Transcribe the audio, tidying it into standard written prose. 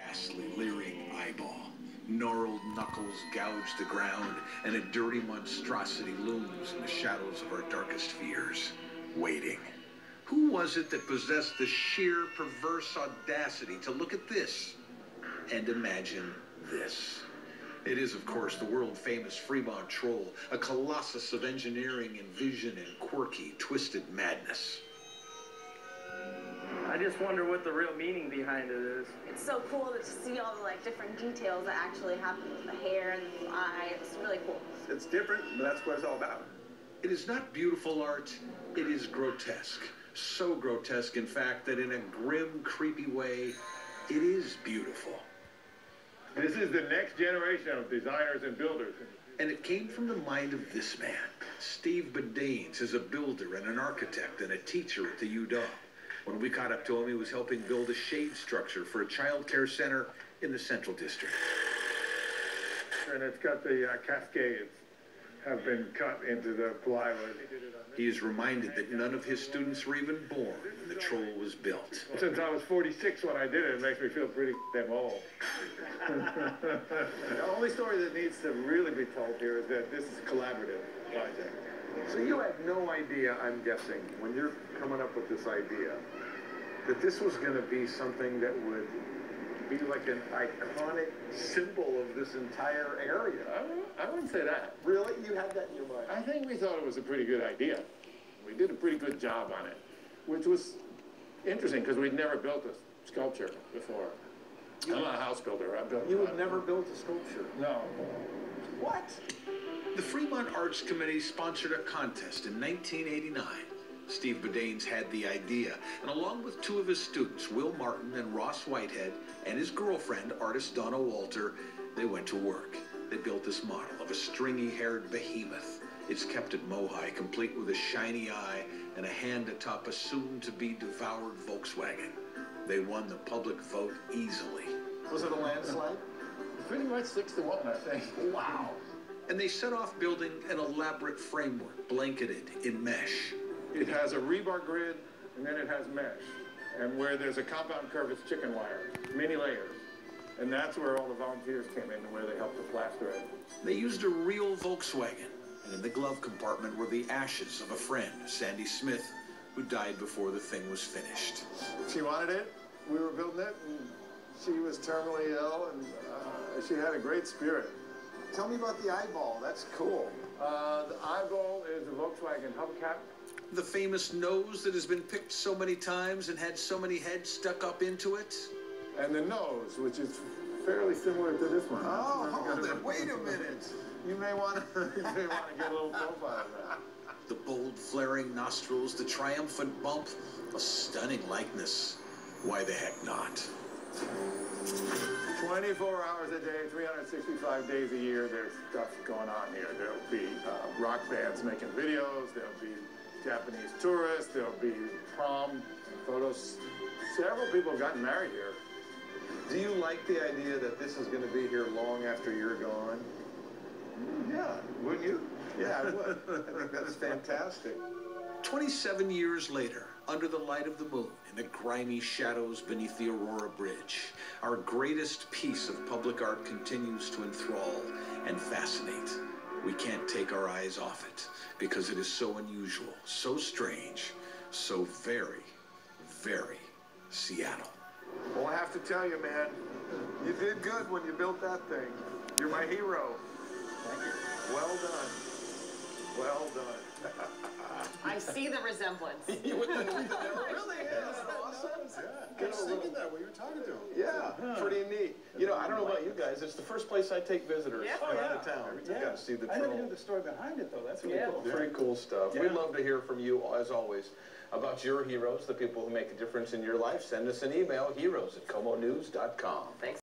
ghastly, leering eyeball. Gnarled knuckles gouge the ground, and a dirty monstrosity looms in the shadows of our darkest fears, waiting. Who was it that possessed the sheer, perverse audacity to look at this and imagine this? It is, of course, the world-famous Fremont troll, a colossus of engineering and vision and quirky, twisted madness. I just wonder what the real meaning behind it is. It's so cool to see all the different details that actually happen with the hair and the eye. It's really cool. It's different, but that's what it's all about. It is not beautiful art, it is grotesque. So grotesque, in fact, that in a grim, creepy way, it is beautiful. This is the next generation of designers and builders. And it came from the mind of this man. Steve Bodaines is a builder and an architect and a teacher at the UW. When we caught up to him, he was helping build a shade structure for a child care center in the Central District. And it's got the cascades have been cut into the plywood. He is reminded that none of his students were even born when the troll was built. Since I was 46 when I did it, it makes me feel pretty damn old. The only story that needs to really be told here is that this is a collaborative project. So you had no idea, I'm guessing, when you're coming up with this idea, that this was going to be something that would be like an iconic symbol of this entire area. I wouldn't say that. Really? You had that in your mind? I think we thought it was a pretty good idea. We did a pretty good job on it, which was interesting because we'd never built a sculpture before. I'm not a house builder. You had never built a sculpture? No. What? The Fremont Arts Committee sponsored a contest in 1989. Steve Bodaines had the idea, and along with two of his students, Will Martin and Ross Whitehead, and his girlfriend, artist Donna Walter, they went to work. They built this model of a stringy-haired behemoth. It's kept at Mohi, complete with a shiny eye and a hand atop a soon-to-be devoured Volkswagen. They won the public vote easily. Was it a landslide? Pretty much 6-1, I think. Wow. And they set off building an elaborate framework blanketed in mesh. It has a rebar grid, and then it has mesh. And where there's a compound curve, it's chicken wire, many layers. And that's where all the volunteers came in and where they helped to plaster it. They used a real Volkswagen, and in the glove compartment were the ashes of a friend, Sandy Smith, who died before the thing was finished. She wanted it, we were building it, and she was terminally ill, and she had a great spirit. Tell me about the eyeball. That's cool. The eyeball is a Volkswagen hubcap. The famous nose that has been picked so many times and had so many heads stuck up into it. And the nose, which is fairly similar to this one. Oh, hold it. Wait a minute. You may want to get a little profile of that. The bold, flaring nostrils, the triumphant bump, a stunning likeness. Why the heck not? 24 hours a day, 365 days a year, there's stuff going on here. There'll be rock bands making videos, there'll be Japanese tourists, there'll be prom photos. Several people have gotten married here. Do you like the idea that this is going to be here long after you're gone? Yeah, wouldn't you? Yeah, I would. I think that's fantastic. 27 years later, under the light of the moon, in the grimy shadows beneath the Aurora Bridge, our greatest piece of public art continues to enthrall and fascinate. We can't take our eyes off it because it is so unusual, so strange, so very, very Seattle. Well, I have to tell you, man, you did good when you built that thing. You're my hero. Thank you. Well done. Well done. I see the resemblance. It really is. Awesome. I was thinking that when you were talking to him. Yeah, pretty neat. You know, I don't know about you guys. It's the first place I take visitors out of town. Yeah. Got to see the I never troll. knew the story behind it, though. That's really cool. Pretty cool stuff. Yeah. We'd love to hear from you, as always, about your heroes, the people who make a difference in your life. Send us an email, heroes@comonews.com. Thanks.